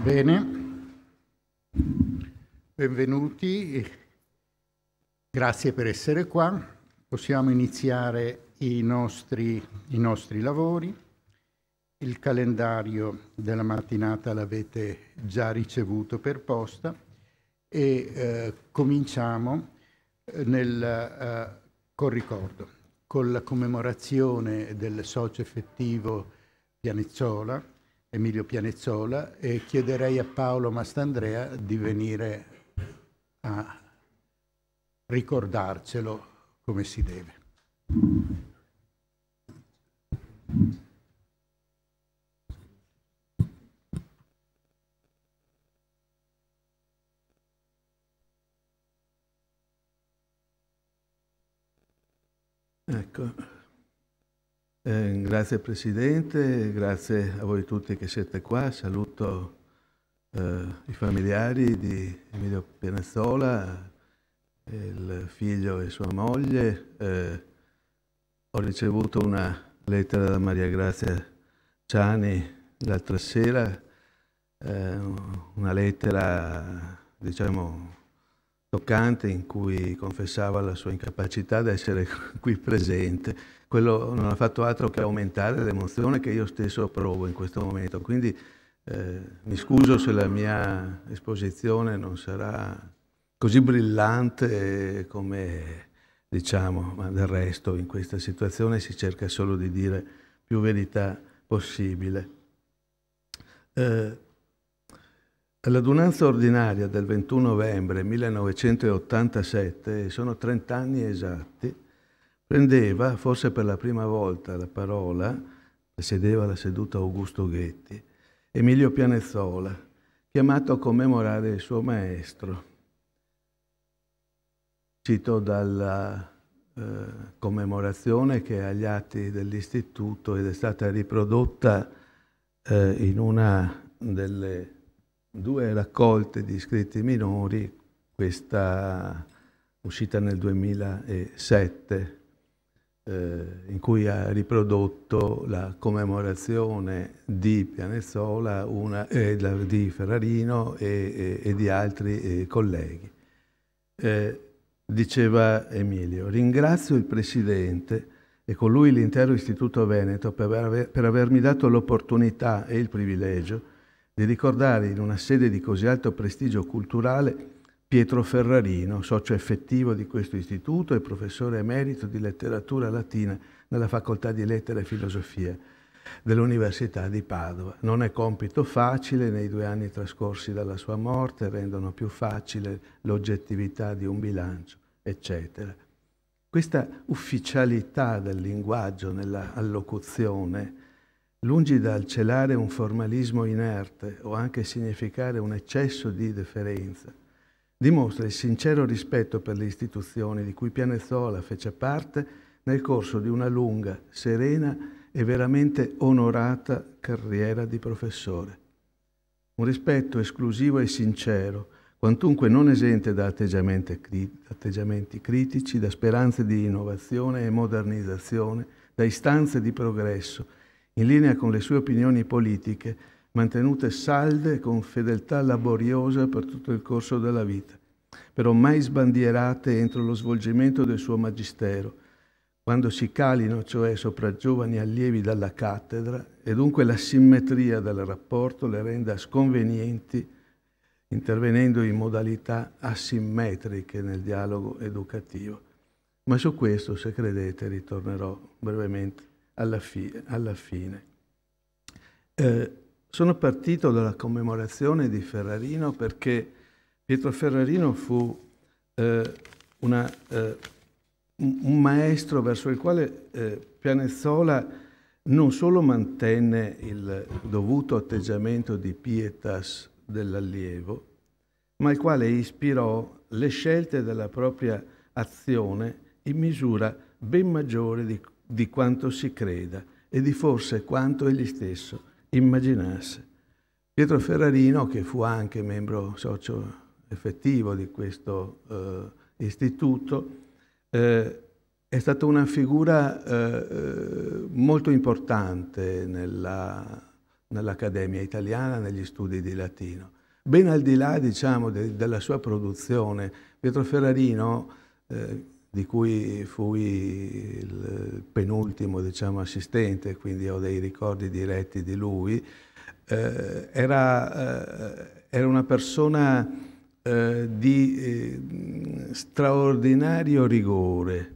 Bene, benvenuti, grazie per essere qua. Possiamo iniziare i nostri lavori. Il calendario della mattinata l'avete già ricevuto per posta e cominciamo col ricordo, con la commemorazione del socio effettivo Pianezzola, Emilio Pianezzola, e chiederei a Paolo Mastandrea di venire a ricordarcelo come si deve. Ecco. Grazie Presidente, grazie a voi tutti che siete qua. Saluto i familiari di Emilio Pianezzola, il figlio e sua moglie. Ho ricevuto una lettera da Maria Grazia Ciani l'altra sera, una lettera, diciamo, toccante, in cui confessava la sua incapacità di essere qui presente. Quello non ha fatto altro che aumentare l'emozione che io stesso provo in questo momento. Quindi mi scuso se la mia esposizione non sarà così brillante come, diciamo, ma del resto in questa situazione si cerca solo di dire più verità possibile. All'adunanza ordinaria del 21 novembre 1987, sono 30 anni esatti, prendeva, forse per la prima volta, la parola, presiedeva la seduta Augusto Ghetti, Emilio Pianezzola, chiamato a commemorare il suo maestro. Cito dalla commemorazione che è agli atti dell'istituto ed è stata riprodotta in una delle 2 raccolte di scritti minori, questa uscita nel 2007, in cui ha riprodotto la commemorazione di Pianezzola, di Ferrarino e di altri colleghi. Diceva Emilio: ringrazio il Presidente e con lui l'intero Istituto Veneto per avermi dato l'opportunità e il privilegio di ricordare in una sede di così alto prestigio culturale Pietro Ferrarino, socio effettivo di questo istituto e professore emerito di letteratura latina nella Facoltà di Lettere e Filosofia dell'Università di Padova. Non è compito facile, nei 2 anni trascorsi dalla sua morte rendono più facile l'oggettività di un bilancio, eccetera. Questa ufficialità del linguaggio nella allocuzione, lungi dal celare un formalismo inerte o anche significare un eccesso di deferenza, dimostra il sincero rispetto per le istituzioni di cui Pianezzola fece parte nel corso di una lunga, serena e veramente onorata carriera di professore. Un rispetto esclusivo e sincero, quantunque non esente da atteggiamenti critici, da speranze di innovazione e modernizzazione, da istanze di progresso, in linea con le sue opinioni politiche, mantenute salde con fedeltà laboriosa per tutto il corso della vita, però mai sbandierate entro lo svolgimento del suo magistero, quando si calino, cioè, sopra giovani allievi dalla cattedra, e dunque la simmetria del rapporto le renda sconvenienti, intervenendo in modalità asimmetriche nel dialogo educativo. Ma su questo, se credete, ritornerò brevemente alla fine. Sono partito dalla commemorazione di Ferrarino perché Pietro Ferrarino fu un maestro verso il quale Pianezzola non solo mantenne il dovuto atteggiamento di pietas dell'allievo, ma il quale ispirò le scelte della propria azione in misura ben maggiore di quanto si creda e di forse quanto egli stesso immaginasse. Pietro Ferrarino, che fu anche membro socio effettivo di questo istituto, è stata una figura molto importante nella nell'Accademia Italiana, negli studi di latino. Ben al di là, diciamo, della sua produzione, Pietro Ferrarino, di cui fui il penultimo, diciamo, assistente, quindi ho dei ricordi diretti di lui, era una persona di straordinario rigore,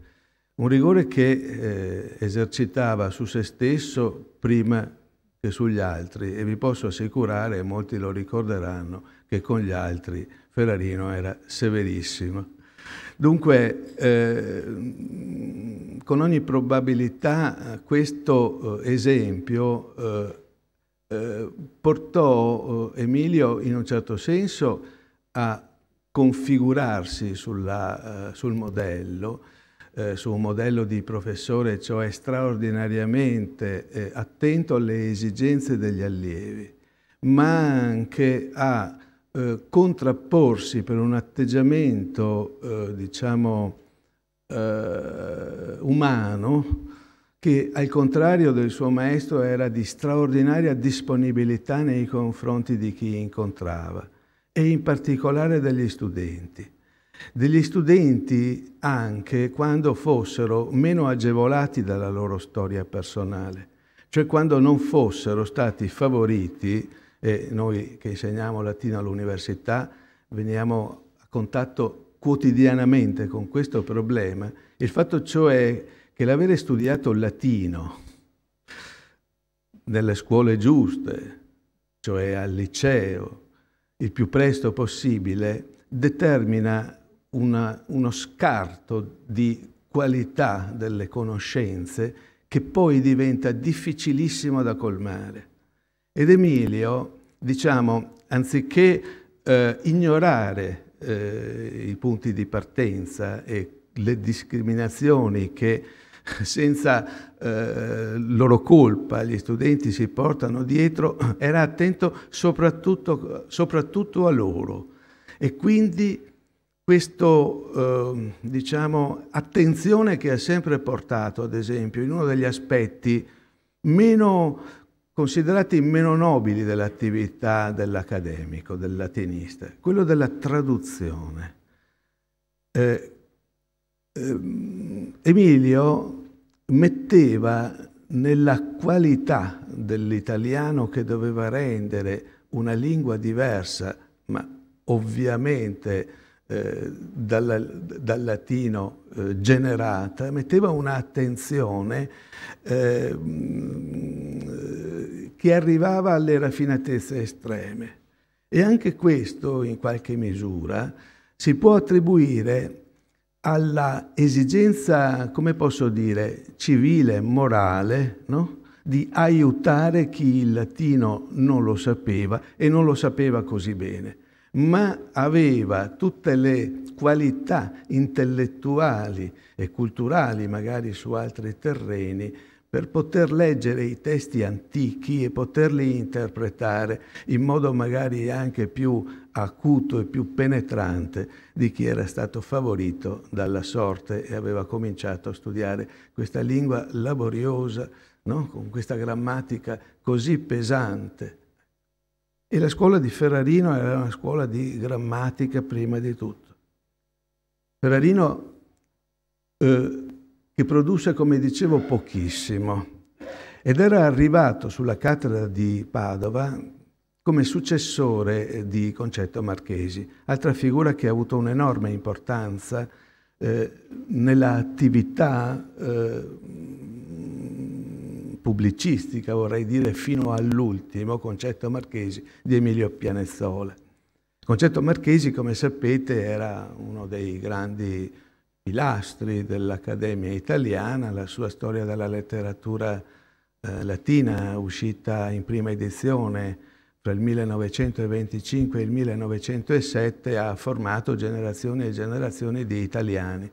un rigore che esercitava su se stesso prima che sugli altri, e vi posso assicurare, e molti lo ricorderanno, che con gli altri Ferrarino era severissimo. Dunque, con ogni probabilità questo esempio portò Emilio in un certo senso a configurarsi sul modello, su un modello di professore, cioè straordinariamente attento alle esigenze degli allievi, ma anche a contrapporsi per un atteggiamento, diciamo, umano, che al contrario del suo maestro era di straordinaria disponibilità nei confronti di chi incontrava, e in particolare degli studenti. Degli studenti anche quando fossero meno agevolati dalla loro storia personale, cioè quando non fossero stati favoriti, e noi che insegniamo latino all'università veniamo a contatto quotidianamente con questo problema, il fatto cioè che l'avere studiato il latino nelle scuole giuste, cioè al liceo, il più presto possibile, determina uno scarto di qualità delle conoscenze che poi diventa difficilissimo da colmare. Ed Emilio, diciamo, anziché ignorare i punti di partenza e le discriminazioni che senza loro colpa gli studenti si portano dietro, era attento soprattutto a loro. E quindi questo, diciamo, attenzione che ha sempre portato, ad esempio, in uno degli aspetti considerati meno nobili dell'attività dell'accademico, del latinista, quello della traduzione. Emilio metteva nella qualità dell'italiano che doveva rendere una lingua diversa, ma ovviamente dal latino generata, metteva un'attenzione che arrivava alle raffinatezze estreme. E anche questo, in qualche misura, si può attribuire alla esigenza, come posso dire, civile, morale, no? Di aiutare chi il latino non lo sapeva e non lo sapeva così bene, ma aveva tutte le qualità intellettuali e culturali, magari su altri terreni, per poter leggere i testi antichi e poterli interpretare in modo magari anche più acuto e più penetrante di chi era stato favorito dalla sorte e aveva cominciato a studiare questa lingua laboriosa, no? Con questa grammatica così pesante. E la scuola di Ferrarino era una scuola di grammatica prima di tutto. Ferrarino che produsse, come dicevo, pochissimo, ed era arrivato sulla cattedra di Padova come successore di Concetto Marchesi, altra figura che ha avuto un'enorme importanza nell'attività pubblicistica, vorrei dire, fino all'ultimo Concetto Marchesi di Emilio Pianezzola. Concetto Marchesi, come sapete, era uno dei grandi pilastri dell'Accademia Italiana. La sua storia della letteratura latina, uscita in prima edizione tra il 1925 e il 1907, ha formato generazioni e generazioni di italiani.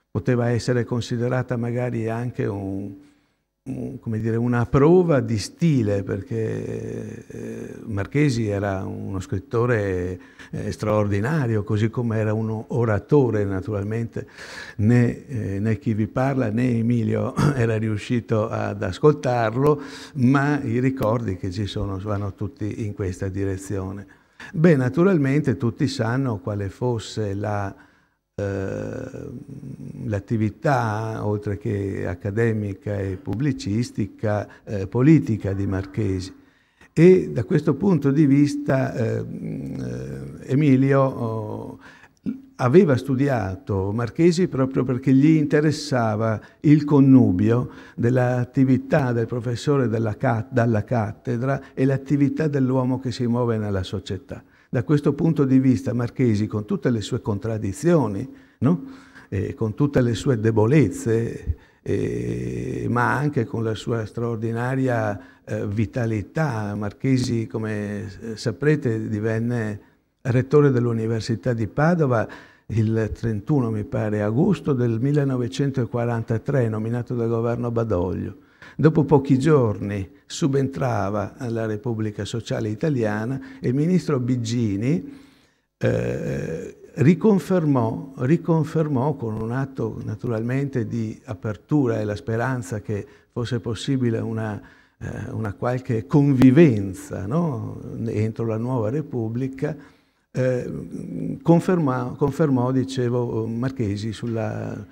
Poteva essere considerata magari anche come dire, una prova di stile, perché Marchesi era uno scrittore straordinario, così come era un oratore naturalmente, né chi vi parla né Emilio era riuscito ad ascoltarlo, ma i ricordi che ci sono vanno tutti in questa direzione. Beh, naturalmente tutti sanno quale fosse l'attività, oltre che accademica e pubblicistica, politica di Marchesi. E da questo punto di vista Emilio aveva studiato Marchesi proprio perché gli interessava il connubio dell'attività del professore dalla cattedra e l'attività dell'uomo che si muove nella società. Da questo punto di vista Marchesi, con tutte le sue contraddizioni, no? Con tutte le sue debolezze, ma anche con la sua straordinaria vitalità, Marchesi, come saprete, divenne rettore dell'Università di Padova il 31, mi pare, agosto del 1943, nominato dal governo Badoglio. Dopo pochi giorni subentrava alla Repubblica Sociale Italiana e il ministro Biggini riconfermò con un atto naturalmente di apertura e la speranza che fosse possibile una qualche convivenza, no? Entro la nuova Repubblica, confermò, dicevo, Marchesi sullo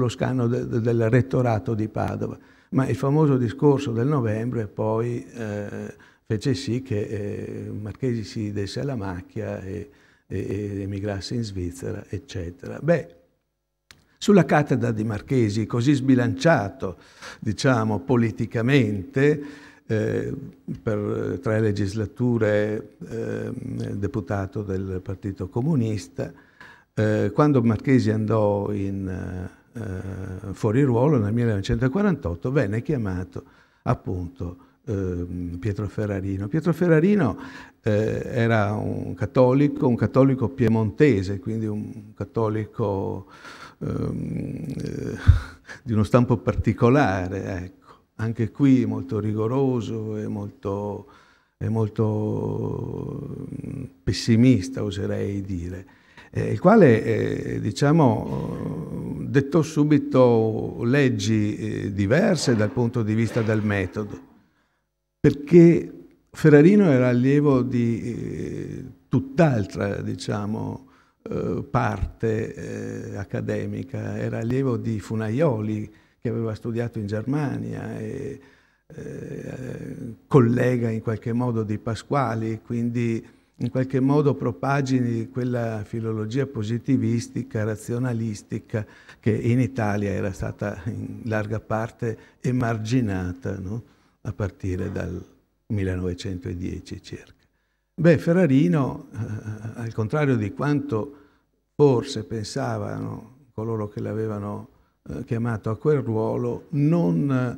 scano del rettorato di Padova. Ma il famoso discorso del novembre poi fece sì che Marchesi si desse alla macchia e emigrasse in Svizzera, eccetera. Beh, sulla cattedra di Marchesi, così sbilanciato, diciamo, politicamente, per 3 legislature deputato del Partito Comunista, quando Marchesi andò fuori ruolo nel 1948, venne chiamato appunto Pietro Ferrarino. Pietro Ferrarino era un cattolico piemontese, quindi un cattolico di uno stampo particolare, ecco. Anche qui molto rigoroso e molto pessimista, oserei dire, il quale diciamo, dettò subito leggi diverse dal punto di vista del metodo, perché Ferrarino era allievo di tutt'altra, diciamo, parte accademica, era allievo di Funaioli, che aveva studiato in Germania, e collega in qualche modo di Pasquali, quindi in qualche modo propagini quella filologia positivistica, razionalistica, che in Italia era stata in larga parte emarginata, no? A partire dal 1910 circa. Beh, Ferrarino, al contrario di quanto forse pensavano coloro che l'avevano chiamato a quel ruolo, non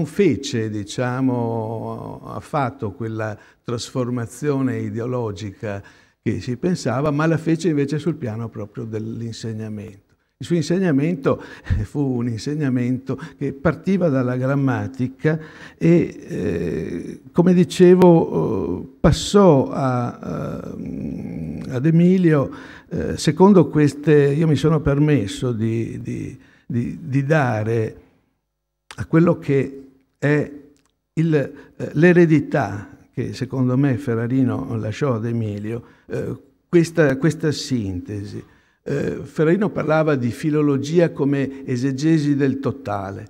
fece, diciamo, affatto quella trasformazione ideologica che si pensava, ma la fece invece sul piano proprio dell'insegnamento. Il suo insegnamento fu un insegnamento che partiva dalla grammatica e, come dicevo, passò ad Emilio secondo queste. Io mi sono permesso di dare a quello che è l'eredità che secondo me Ferrarino lasciò ad Emilio, questa sintesi. Ferrarino parlava di filologia come esegesi del totale,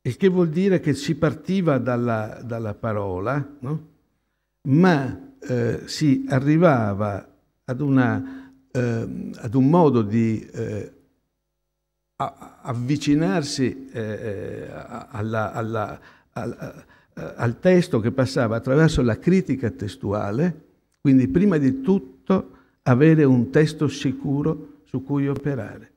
il che vuol dire che si partiva dalla parola, no? Ma si arrivava ad un modo di avvicinarsi al testo che passava attraverso la critica testuale, quindi prima di tutto avere un testo sicuro su cui operare.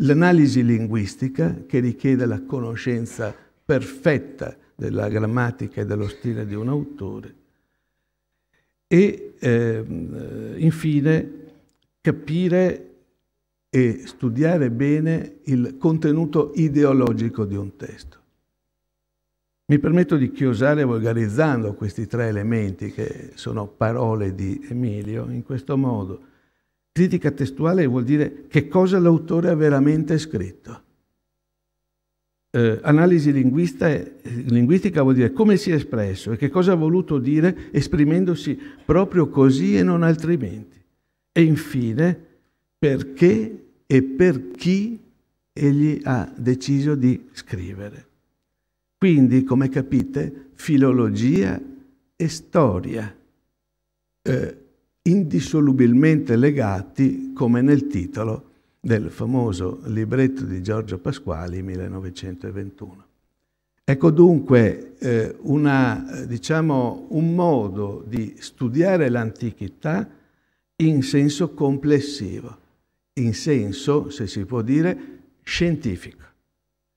L'analisi linguistica, che richiede la conoscenza perfetta della grammatica e dello stile di un autore, e infine capire e studiare bene il contenuto ideologico di un testo. Mi permetto di chiosare volgarizzando questi tre elementi, che sono parole di Emilio, in questo modo. Critica testuale vuol dire che cosa l'autore ha veramente scritto. Analisi linguistica vuol dire come si è espresso e che cosa ha voluto dire esprimendosi proprio così e non altrimenti. E infine, perché e per chi egli ha deciso di scrivere. Quindi, come capite, filologia e storia, indissolubilmente legati, come nel titolo del famoso libretto di Giorgio Pasquali, 1921. Ecco dunque un modo di studiare l'antichità in senso complessivo, in senso, se si può dire, scientifico.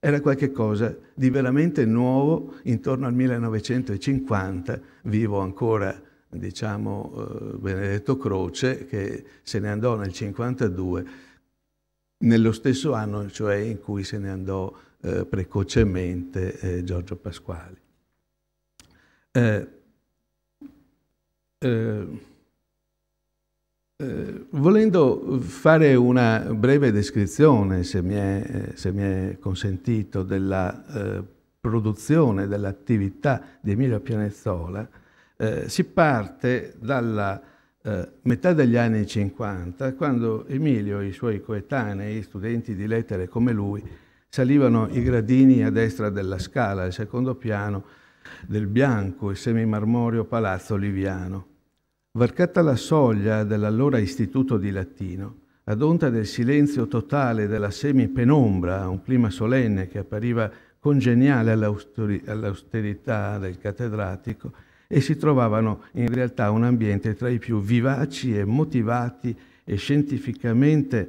Era qualcosa di veramente nuovo intorno al 1950, vivo ancora, Benedetto Croce, che se ne andò nel 1952, nello stesso anno, cioè in cui se ne andò precocemente Giorgio Pasquali. Volendo fare una breve descrizione, se mi è consentito, della produzione, dell'attività di Emilio Pianezzola, si parte dalla metà degli anni 50, quando Emilio e i suoi coetanei, studenti di lettere come lui, salivano i gradini a destra della scala, al secondo piano del bianco e semimarmoreo Palazzo Liviano. Varcata la soglia dell'allora Istituto di Latino, ad onta del silenzio totale della semipenombra, un clima solenne che appariva congeniale all'austerità del cattedratico, e si trovavano in realtà un ambiente tra i più vivaci e motivati e scientificamente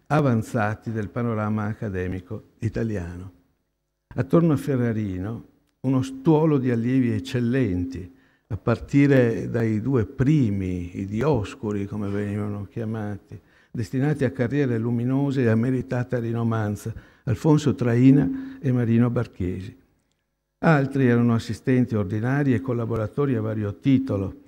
avanzati del panorama accademico italiano. Attorno a Ferrarino uno stuolo di allievi eccellenti, a partire dai due primi, i Dioscuri come venivano chiamati, destinati a carriere luminose e a meritata rinomanza, Alfonso Traina e Marino Barchesi. Altri erano assistenti ordinari e collaboratori a vario titolo,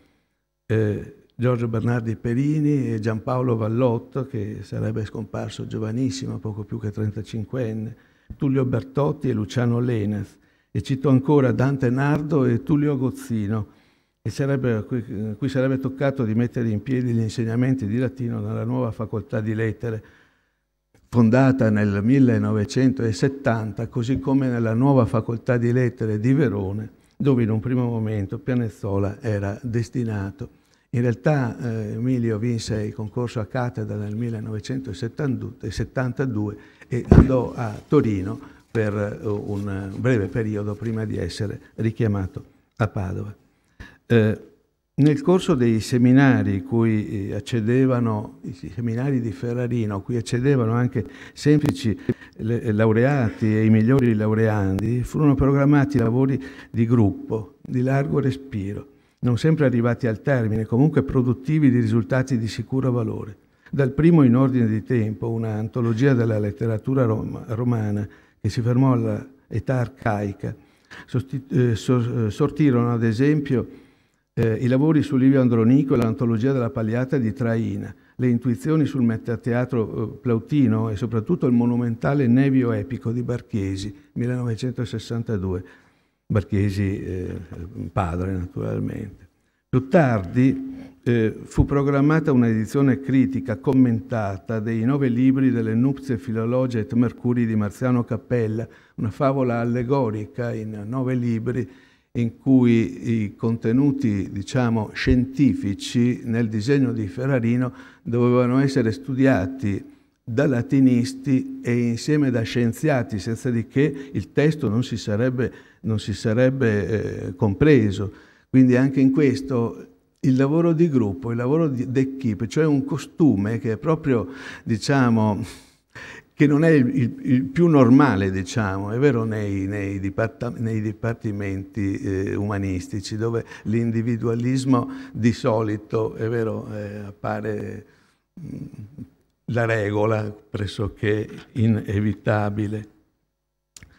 Giorgio Bernardi Perini e Giampaolo Vallotto, che sarebbe scomparso giovanissimo, poco più che 35enne, Tullio Bertotti e Luciano Lenaz, e cito ancora Dante Nardo e Tullio Gozzino, a cui sarebbe toccato di mettere in piedi gli insegnamenti di latino nella nuova facoltà di lettere, fondata nel 1970, così come nella nuova facoltà di lettere di Verona, dove in un primo momento Pianezzola era destinato. In realtà Emilio vinse il concorso a cattedra nel 1972 e andò a Torino per un breve periodo prima di essere richiamato a Padova. Nel corso dei seminari cui accedevano, i seminari di Ferrarino, a cui accedevano anche semplici laureati e i migliori laureandi, furono programmati lavori di gruppo, di largo respiro, non sempre arrivati al termine, comunque produttivi di risultati di sicuro valore. Dal primo in ordine di tempo, una antologia della letteratura romana che si fermò all'età arcaica, sortirono ad esempio i lavori su Livio Andronico e l'antologia della Pagliata di Traina, le intuizioni sul metateatro plautino e soprattutto il monumentale Nevio epico di Barchesi, 1962. Barchesi padre, naturalmente. Più tardi fu programmata un'edizione critica commentata dei 9 libri delle Nuptiae Filologiae et Mercuri di Marziano Cappella, una favola allegorica in 9 libri in cui i contenuti, scientifici nel disegno di Ferrarino dovevano essere studiati da latinisti e insieme da scienziati, senza di che il testo non si sarebbe compreso. Quindi anche in questo il lavoro di gruppo, il lavoro d'equipe, cioè un costume che è proprio, che non è il più normale, è vero, nei dipartimenti umanistici, dove l'individualismo di solito, è vero, appare la regola pressoché inevitabile.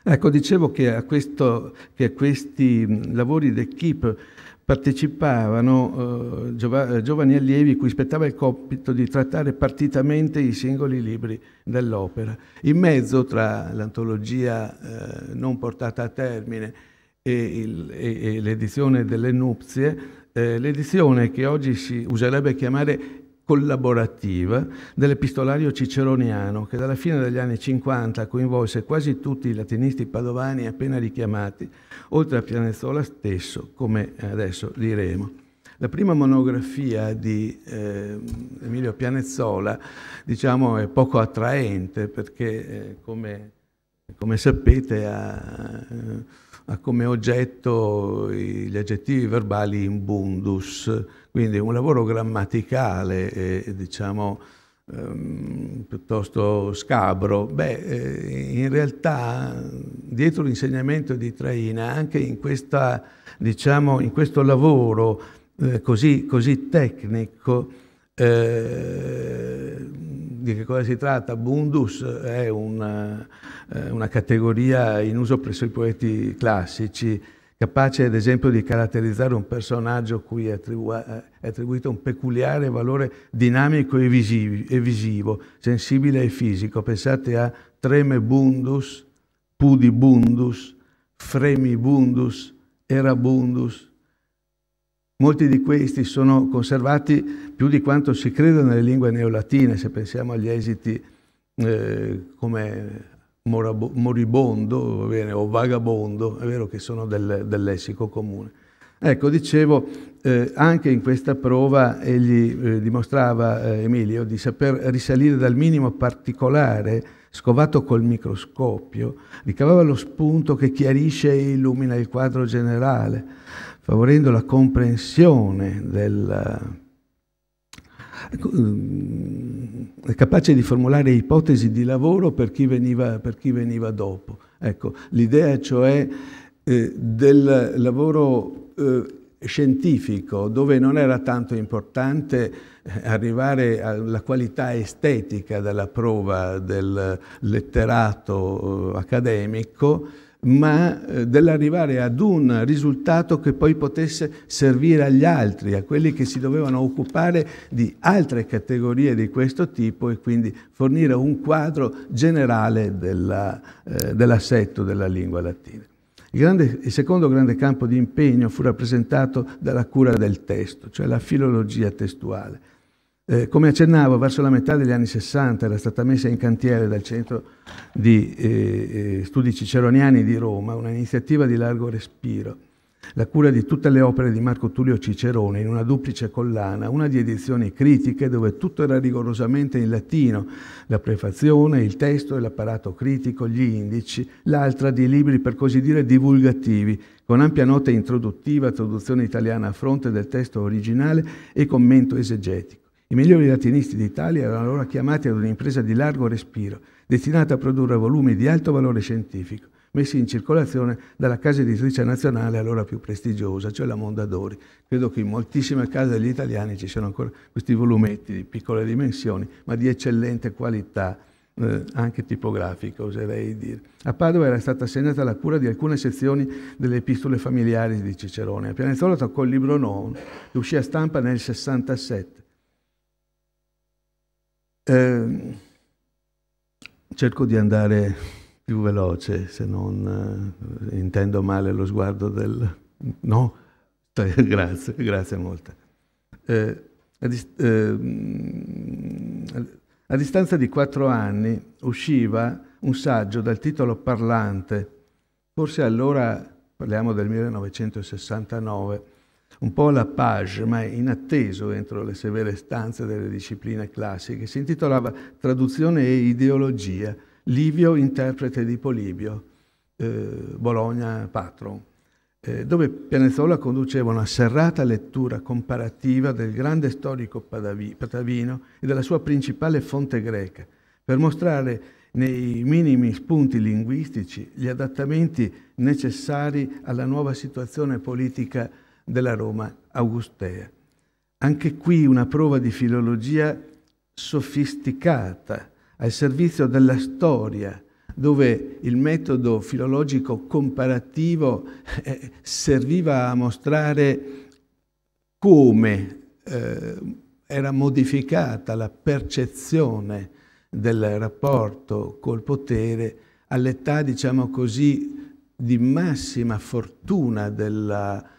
Ecco, dicevo che a questi lavori d'equipe partecipavano giovani allievi cui spettava il compito di trattare partitamente i singoli libri dell'opera. In mezzo, tra l'antologia non portata a termine e l'edizione delle nuzie, l'edizione che oggi si userebbe chiamare collaborativa dell'Epistolario ciceroniano, che dalla fine degli anni 50 coinvolse quasi tutti i latinisti padovani appena richiamati, oltre a Pianezzola stesso, come adesso diremo. La prima monografia di Emilio Pianezzola, diciamo, è poco attraente perché, come sapete, ha come oggetto gli aggettivi verbali in bundus, quindi un lavoro grammaticale e diciamo piuttosto scabro. In realtà dietro l'insegnamento di Traina, anche in questo lavoro così tecnico, di che cosa si tratta? Bundus è una categoria in uso presso i poeti classici, capace ad esempio di caratterizzare un personaggio cui è attribuito un peculiare valore dinamico e visivo, sensibile e fisico. Pensate a tremebundus, pudibundus, fremibundus, erabundus. Molti di questi sono conservati più di quanto si creda nelle lingue neolatine, se pensiamo agli esiti come moribondo, va bene, o vagabondo, è vero che sono del lessico comune. Ecco, dicevo, anche in questa prova egli dimostrava, Emilio, di saper risalire dal minimo particolare, scovato col microscopio, ricavava lo spunto che chiarisce e illumina il quadro generale, favorendo la comprensione è capace di formulare ipotesi di lavoro per chi veniva dopo. Ecco, l'idea cioè del lavoro scientifico, dove non era tanto importante arrivare alla qualità estetica della prova del letterato accademico, ma dell'arrivare ad un risultato che poi potesse servire agli altri, a quelli che si dovevano occupare di altre categorie di questo tipo e quindi fornire un quadro generale dell'assetto della lingua latina. Il secondo grande campo di impegno fu rappresentato dalla cura del testo, cioè la filologia testuale. Come accennavo, verso la metà degli anni 60 era stata messa in cantiere dal Centro di Studi Ciceroniani di Roma un'iniziativa di largo respiro, la cura di tutte le opere di Marco Tullio Cicerone in una duplice collana, una di edizioni critiche dove tutto era rigorosamente in latino, la prefazione, il testo e l'apparato critico, gli indici, l'altra di libri per così dire divulgativi, con ampia nota introduttiva, traduzione italiana a fronte del testo originale e commento esegetico. I migliori latinisti d'Italia erano allora chiamati ad un'impresa di largo respiro, destinata a produrre volumi di alto valore scientifico, messi in circolazione dalla casa editrice nazionale allora più prestigiosa, cioè la Mondadori. Credo che in moltissime case degli italiani ci siano ancora questi volumetti di piccole dimensioni, ma di eccellente qualità, anche tipografica, oserei dire. A Padova era stata assegnata la cura di alcune sezioni delle epistole familiari di Cicerone. A Pianezzola toccò il libro nono, che uscì a stampa nel 67. Cerco di andare più veloce, se non intendo male lo sguardo del... No? Grazie molte. A distanza di 4 anni usciva un saggio dal titolo Parlante, forse allora, parliamo del 1969, un po' alla page, ma inatteso entro le severe stanze delle discipline classiche. Si intitolava Traduzione e ideologia, Livio, interprete di Polibio, Bologna, Patron, dove Pianezzola conduceva una serrata lettura comparativa del grande storico patavino e della sua principale fonte greca, per mostrare nei minimi spunti linguistici gli adattamenti necessari alla nuova situazione politica della Roma augustea. Anche qui una prova di filologia sofisticata, al servizio della storia, dove il metodo filologico comparativo serviva a mostrare come era modificata la percezione del rapporto col potere all'età, diciamo così, di massima fortuna della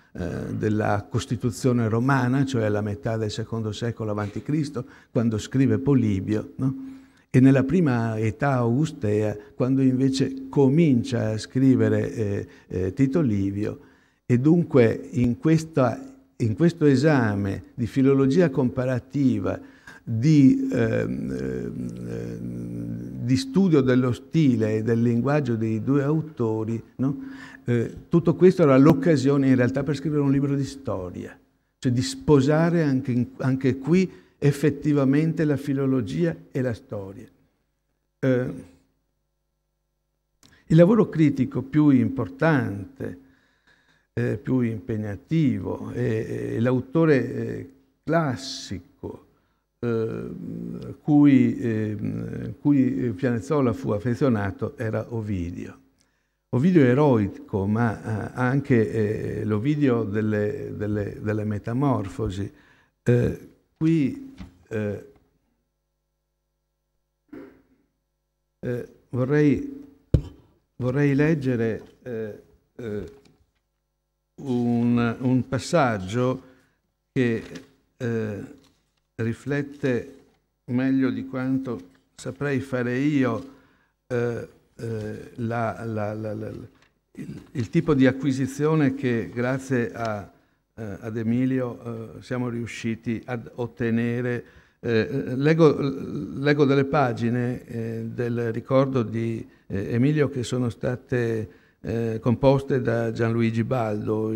Costituzione romana, cioè alla metà del secondo secolo a.C., quando scrive Polibio, no? E nella prima età augustea, quando invece comincia a scrivere Tito Livio, e dunque in questo esame di filologia comparativa, di studio dello stile e del linguaggio dei due autori, no? Tutto questo era l'occasione in realtà per scrivere un libro di storia, cioè di sposare anche qui effettivamente la filologia e la storia. Il lavoro critico più importante, più impegnativo, e l'autore classico cui Pianeszola fu affezionato era Ovidio. Ovidio eroico, ma anche l'Ovidio delle Metamorfosi. Qui vorrei leggere un passaggio che riflette meglio di quanto saprei fare io il tipo di acquisizione che grazie ad Emilio siamo riusciti ad ottenere. Leggo delle pagine del ricordo di Emilio che sono state composte da Gianluigi Baldo,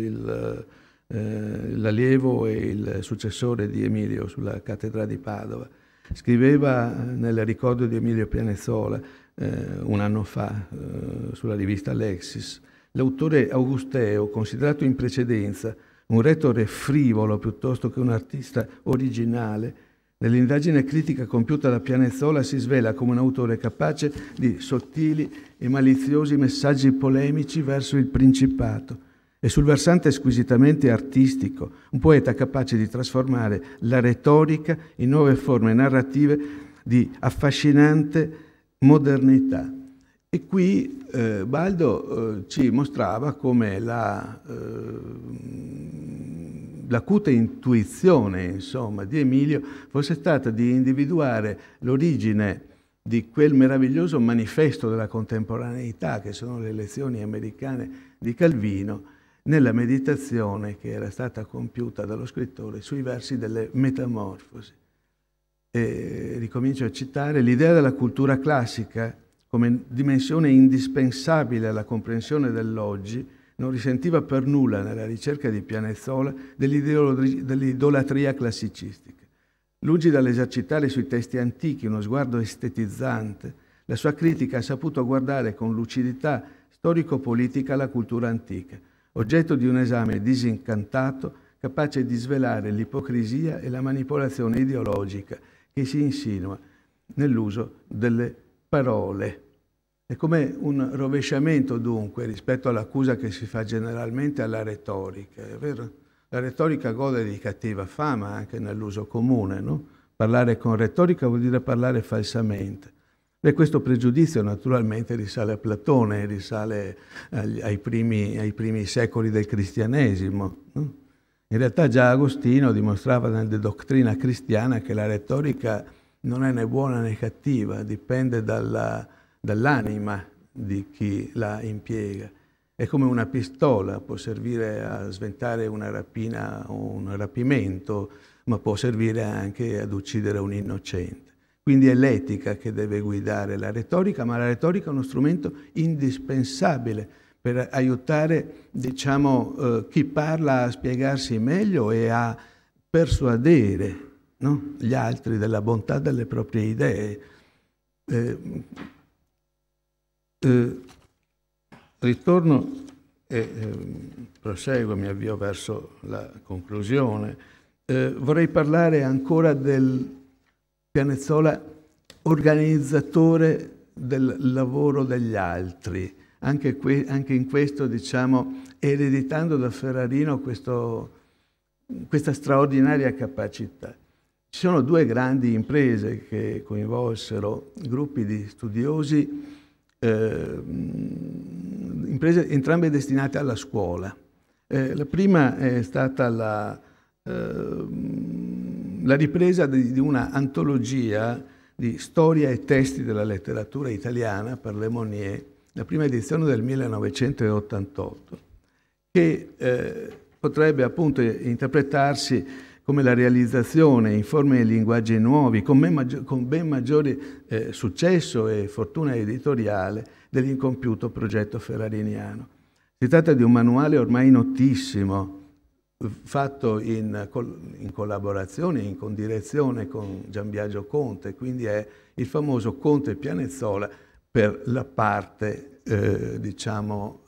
l'allievo e il successore di Emilio sulla cattedra di Padova. Scriveva nel ricordo di Emilio Pianeszola un anno fa sulla rivista Lexis: l'autore augusteo, considerato in precedenza un retore frivolo piuttosto che un artista originale, nell'indagine critica compiuta da Pianeszola si svela come un autore capace di sottili e maliziosi messaggi polemici verso il Principato, e sul versante squisitamente artistico, un poeta capace di trasformare la retorica in nuove forme narrative di affascinante modernità. E qui Baldo ci mostrava come l'acuta intuizione, insomma, di Emilio fosse stata di individuare l'origine di quel meraviglioso manifesto della contemporaneità che sono le lezioni americane di Calvino, nella meditazione che era stata compiuta dallo scrittore sui versi delle Metamorfosi. E ricomincio a citare: l'idea della cultura classica come dimensione indispensabile alla comprensione dell'oggi non risentiva per nulla nella ricerca di Pianeszola dell'idolatria classicistica. Lungi dall'esercitare sui testi antichi uno sguardo estetizzante, la sua critica ha saputo guardare con lucidità storico-politica la cultura antica, oggetto di un esame disincantato, capace di svelare l'ipocrisia e la manipolazione ideologica che si insinua nell'uso delle parole. È come un rovesciamento, dunque, rispetto all'accusa che si fa generalmente alla retorica, è vero? La retorica gode di cattiva fama anche nell'uso comune, no? Parlare con retorica vuol dire parlare falsamente. E questo pregiudizio naturalmente risale a Platone, risale ai primi secoli del cristianesimo, no? In realtà già Agostino dimostrava nella dottrina cristiana che la retorica non è né buona né cattiva, dipende dall'anima di chi la impiega. È come una pistola, può servire a sventare una rapina o un rapimento, ma può servire anche ad uccidere un innocente. Quindi è l'etica che deve guidare la retorica, ma la retorica è uno strumento indispensabile per aiutare, diciamo, chi parla a spiegarsi meglio e a persuadere, no? Gli altri della bontà delle proprie idee. Ritorno e proseguo, mi avvio verso la conclusione. Vorrei parlare ancora del Pianeszola organizzatore del lavoro degli altri, anche in questo, diciamo, ereditando da Ferrarino questa straordinaria capacità. Ci sono due grandi imprese che coinvolsero gruppi di studiosi, imprese entrambe destinate alla scuola. La prima è stata la ripresa di una antologia di storia e testi della letteratura italiana per Le Monnier, la prima edizione del 1988, che potrebbe appunto interpretarsi come la realizzazione in forme e linguaggi nuovi, con ben maggiore successo e fortuna editoriale dell'incompiuto progetto ferrariniano. Si tratta di un manuale ormai notissimo, fatto in collaborazione, in condirezione con Gianbiagio Conte, quindi è il famoso Conte Pianezzola per la parte, diciamo,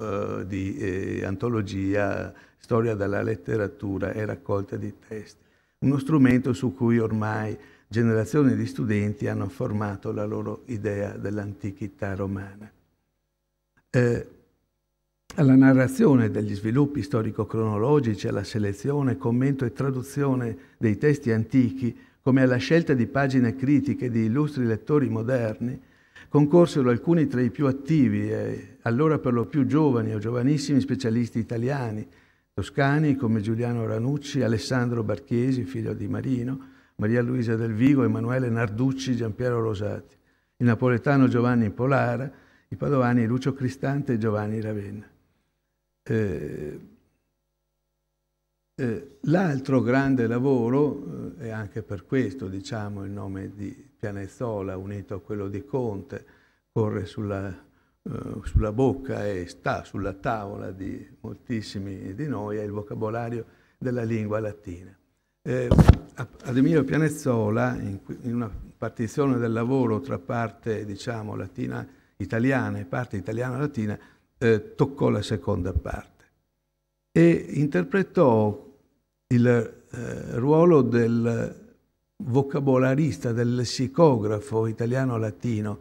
di antologia, storia della letteratura e raccolta di testi. Uno strumento su cui ormai generazioni di studenti hanno formato la loro idea dell'antichità romana. Alla narrazione degli sviluppi storico-cronologici, alla selezione, commento e traduzione dei testi antichi, come alla scelta di pagine critiche di illustri lettori moderni, concorsero alcuni tra i più attivi e allora per lo più giovani o giovanissimi specialisti italiani, toscani come Giuliano Ranucci, Alessandro Barchiesi, figlio di Marino, Maria Luisa Del Vigo, Emanuele Narducci, Giampiero Rosati, il napoletano Giovanni Polara, i padovani Lucio Cristante e Giovanni Ravenna. L'altro grande lavoro, e anche per questo diciamo il nome di Pianezzola unito a quello di Conte, corre sulla bocca e sta sulla tavola di moltissimi di noi, è il vocabolario della lingua latina. Ad Emilio Pianezzola, in una partizione del lavoro tra parte, diciamo, latina-italiana e parte italiana-latina, toccò la seconda parte e interpretò il ruolo del vocabolarista, del lessicografo italiano-latino,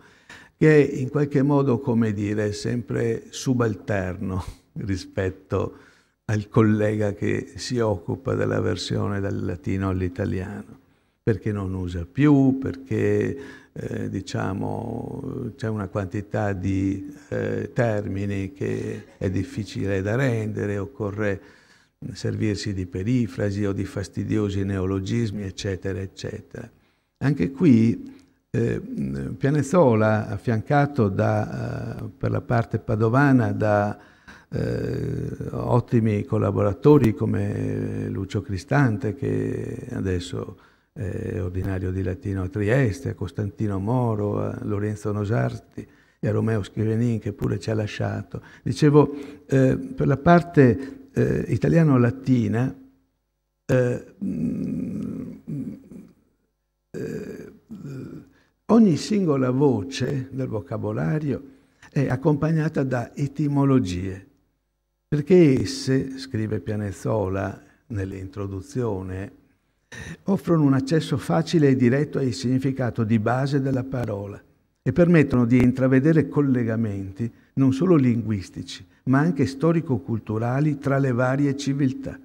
che è in qualche modo, come dire, sempre subalterno rispetto al collega che si occupa della versione dal latino all'italiano, perché non usa più, perché diciamo c'è una quantità di termini che è difficile da rendere, occorre servirsi di perifrasi o di fastidiosi neologismi, eccetera, eccetera. Anche qui Pianezzola, affiancato per la parte padovana da ottimi collaboratori come Lucio Cristante, che adesso è ordinario di latino a Trieste, a Costantino Moro, a Lorenzo Nosarti e a Romeo Scrivenin, che pure ci ha lasciato. Dicevo, per la parte italiano-latina, ogni singola voce del vocabolario è accompagnata da etimologie, perché esse, scrive Pianezzola nell'introduzione, offrono un accesso facile e diretto al significato di base della parola e permettono di intravedere collegamenti non solo linguistici, ma anche storico-culturali tra le varie civiltà,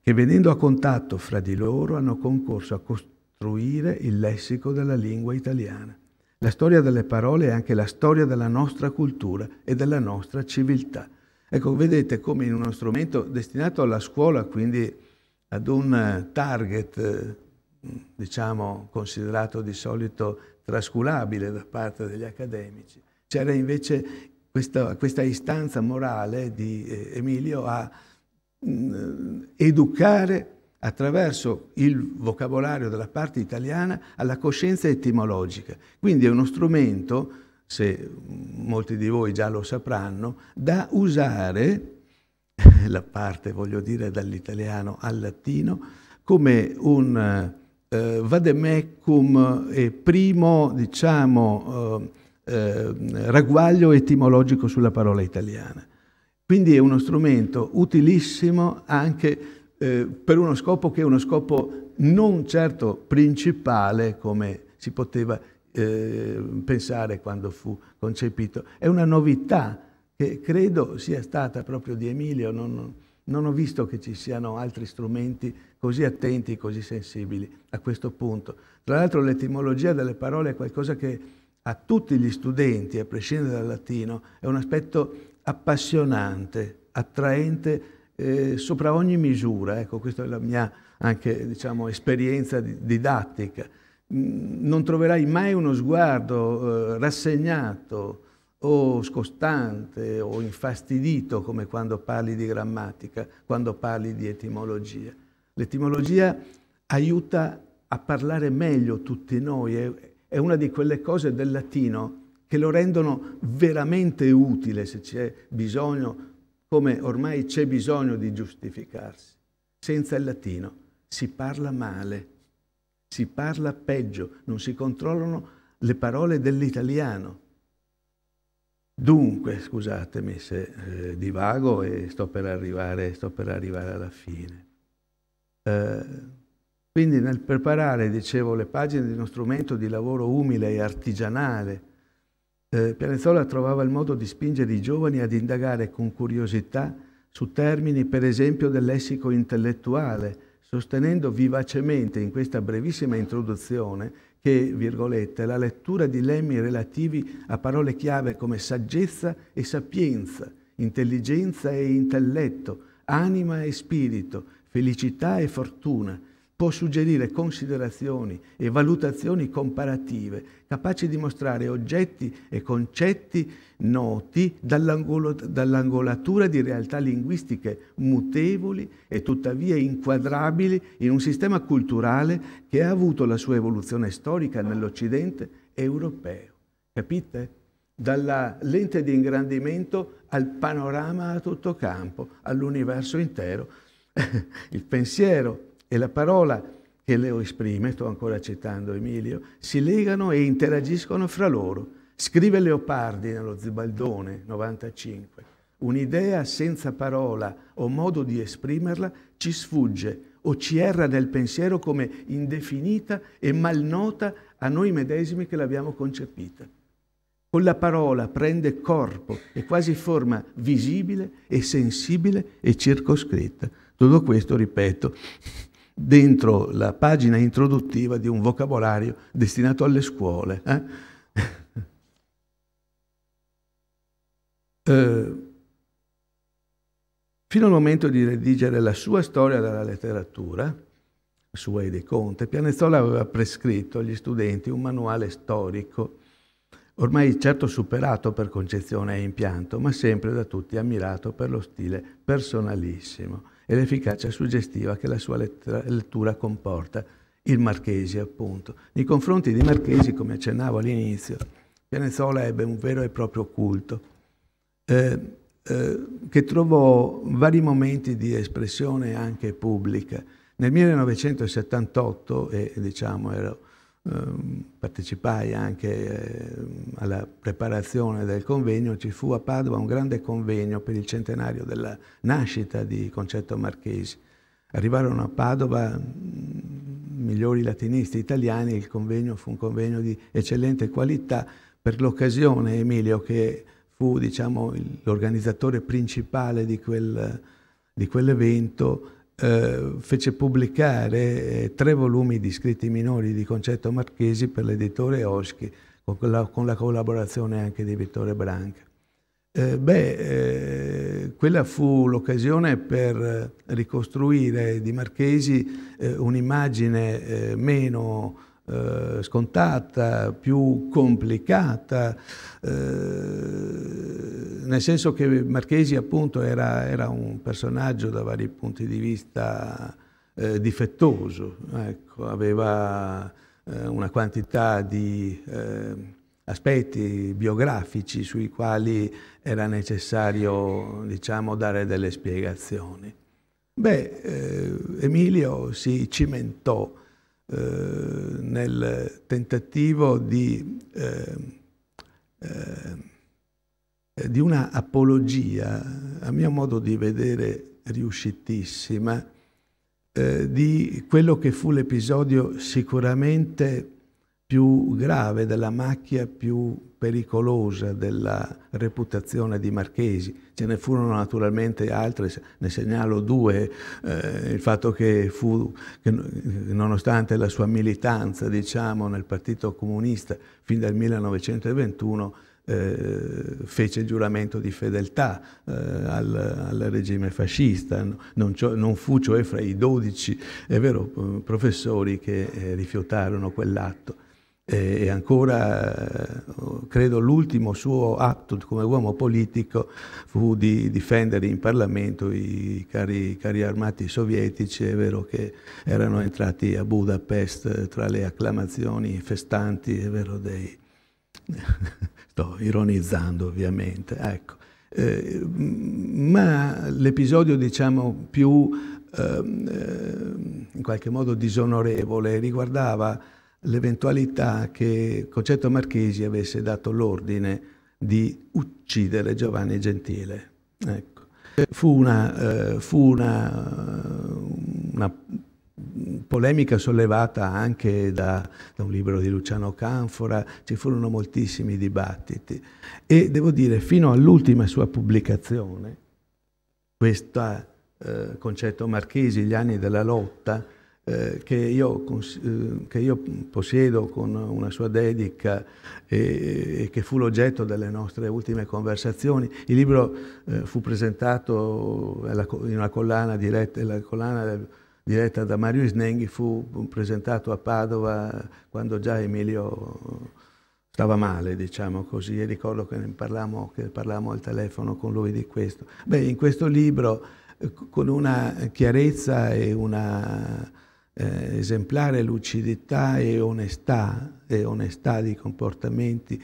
che venendo a contatto fra di loro hanno concorso a costruire il lessico della lingua italiana. La storia delle parole è anche la storia della nostra cultura e della nostra civiltà. Ecco, vedete come in uno strumento destinato alla scuola, quindi ad un target, diciamo, considerato di solito trascurabile da parte degli accademici, c'era invece questa istanza morale di Emilio a educare attraverso il vocabolario della parte italiana alla coscienza etimologica. Quindi è uno strumento, se molti di voi già lo sapranno, da usare, la parte, voglio dire, dall'italiano al latino, come un vademecum e primo, diciamo, ragguaglio etimologico sulla parola italiana. Quindi è uno strumento utilissimo anche per uno scopo che è uno scopo non certo principale come si poteva pensare quando fu concepito. È una novità che credo sia stata proprio di Emilio. Non ho visto che ci siano altri strumenti così attenti, così sensibili a questo punto. Tra l'altro l'etimologia delle parole è qualcosa che a tutti gli studenti, a prescindere dal latino, è un aspetto appassionante, attraente, sopra ogni misura. Ecco, questa è la mia anche, diciamo, esperienza didattica. Non troverai mai uno sguardo rassegnato o scostante o infastidito come quando parli di grammatica, quando parli di etimologia. L'etimologia aiuta a parlare meglio tutti noi, è una di quelle cose del latino che lo rendono veramente utile se c'è bisogno, come ormai c'è bisogno di giustificarsi. Senza il latino si parla male, si parla peggio, non si controllano le parole dell'italiano. Dunque, scusatemi se divago e sto per arrivare alla fine. Quindi nel preparare, dicevo, le pagine di uno strumento di lavoro umile e artigianale, Pianeszola trovava il modo di spingere i giovani ad indagare con curiosità su termini, per esempio, del lessico intellettuale, sostenendo vivacemente in questa brevissima introduzione che, virgolette, la lettura di lemmi relativi a parole chiave come saggezza e sapienza, intelligenza e intelletto, anima e spirito, felicità e fortuna, può suggerire considerazioni e valutazioni comparative, capaci di mostrare oggetti e concetti noti dall'angolatura di realtà linguistiche mutevoli e tuttavia inquadrabili in un sistema culturale che ha avuto la sua evoluzione storica nell'Occidente europeo. Capite? Dalla lente di ingrandimento al panorama a tutto campo, all'universo intero. Il pensiero e la parola che lo esprime, sto ancora citando Emilio, si legano e interagiscono fra loro. Scrive Leopardi nello Zibaldone 95. Un'idea senza parola o modo di esprimerla ci sfugge o ci erra nel pensiero come indefinita e malnota a noi medesimi che l'abbiamo concepita. Con la parola prende corpo e quasi forma visibile e sensibile e circoscritta. Tutto questo, ripeto, dentro la pagina introduttiva di un vocabolario destinato alle scuole. Fino al momento di redigere la sua storia della letteratura, sua e di Conte, Pianeszola aveva prescritto agli studenti un manuale storico, ormai certo superato per concezione e impianto, ma sempre da tutti ammirato per lo stile personalissimo e l'efficacia suggestiva che la sua lettura comporta. Il Marchesi, appunto. Nei confronti di Marchesi, come accennavo all'inizio, Pianeszola ebbe un vero e proprio culto, che trovò vari momenti di espressione anche pubblica. Nel 1978, partecipai anche alla preparazione del convegno, ci fu a Padova un grande convegno per il centenario della nascita di Concetto Marchesi. Arrivarono a Padova migliori latinisti italiani, il convegno fu un convegno di eccellente qualità. Per l'occasione Emilio, che fu, diciamo, l'organizzatore principale di quell'evento, fece pubblicare 3 volumi di scritti minori di Concetto Marchesi per l'editore Oschi, con la collaborazione anche di Vittore Branca. Quella fu l'occasione per ricostruire di Marchesi un'immagine meno scontata, più complicata, nel senso che Marchesi appunto era un personaggio da vari punti di vista difettoso, ecco, aveva una quantità di aspetti biografici sui quali era necessario, diciamo, dare delle spiegazioni. Emilio si cimentò nel tentativo di una apologia, a mio modo di vedere riuscitissima, di quello che fu l'episodio sicuramente più grave, della macchia più pericolosa della reputazione di Marchesi. Ce ne furono naturalmente altre, ne segnalo due: il fatto che nonostante la sua militanza, diciamo, nel Partito Comunista fin dal 1921, fece il giuramento di fedeltà al regime fascista. Non fu cioè fra i 12, è vero, professori che rifiutarono quell'atto. E ancora, credo, l'ultimo suo atto come uomo politico fu di difendere in Parlamento i carri armati sovietici. È vero che erano entrati a Budapest tra le acclamazioni festanti, è vero, sto ironizzando ovviamente, ecco. Ma l'episodio, diciamo, più in qualche modo disonorevole riguardava l'eventualità che Concetto Marchesi avesse dato l'ordine di uccidere Giovanni Gentile. Ecco. Fu una polemica sollevata anche da un libro di Luciano Canfora, ci furono moltissimi dibattiti e devo dire fino all'ultima sua pubblicazione, questa Concetto Marchesi, Gli anni della lotta, che io possiedo con una sua dedica e che fu l'oggetto delle nostre ultime conversazioni. Il libro fu presentato in una collana diretta da Mario Isnenghi, fu presentato a Padova quando già Emilio stava male, diciamo così, e ricordo che parlammo al telefono con lui di questo. Beh, in questo libro, con una chiarezza e una esemplare lucidità e onestà di comportamenti,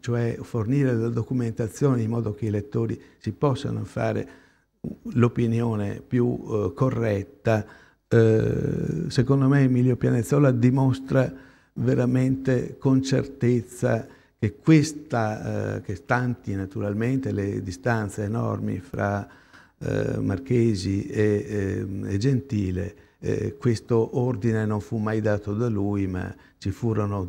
cioè fornire la documentazione in modo che i lettori si possano fare l'opinione più corretta, secondo me Emilio Pianezzola dimostra veramente con certezza che che stanti naturalmente le distanze enormi fra Marchesi e Gentile, questo ordine non fu mai dato da lui, ma ci furono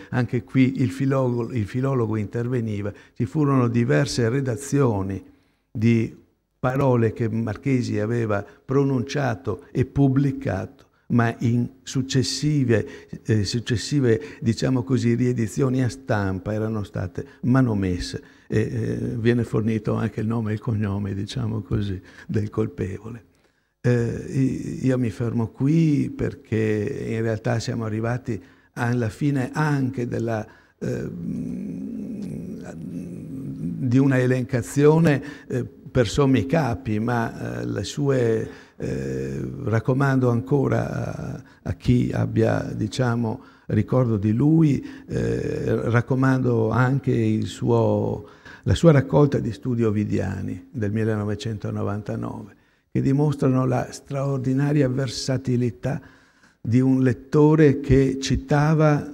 anche qui il filologo interveniva, ci furono diverse redazioni di parole che Marchesi aveva pronunciato e pubblicato, ma in successive, diciamo così, riedizioni a stampa erano state manomesse e viene fornito anche il nome e il cognome, diciamo così, del colpevole. Io mi fermo qui perché in realtà siamo arrivati alla fine anche di una elencazione per sommi capi, ma le sue raccomando ancora a chi abbia, diciamo, ricordo di lui, raccomando anche la sua raccolta di studi ovidiani del 1999, che dimostrano la straordinaria versatilità di un lettore che citava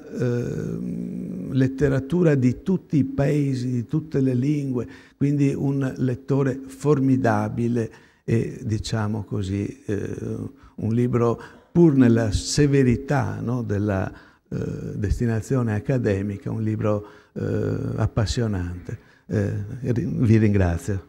letteratura di tutti i paesi, di tutte le lingue, quindi un lettore formidabile e, diciamo così, un libro, pur nella severità, no, della destinazione accademica, un libro appassionante. Vi ringrazio.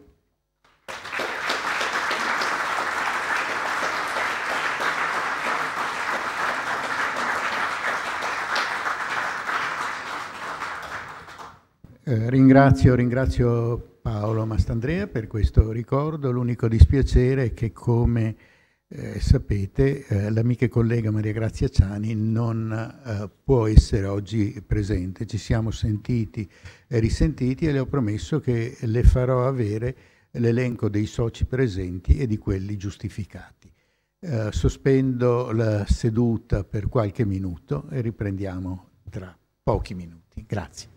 Ringrazio Paolo Mastandrea per questo ricordo. L'unico dispiacere è che, come sapete, l'amica e collega Maria Grazia Ciani non può essere oggi presente. Ci siamo sentiti e risentiti e le ho promesso che le farò avere l'elenco dei soci presenti e di quelli giustificati. Sospendo la seduta per qualche minuto e riprendiamo tra pochi minuti. Grazie.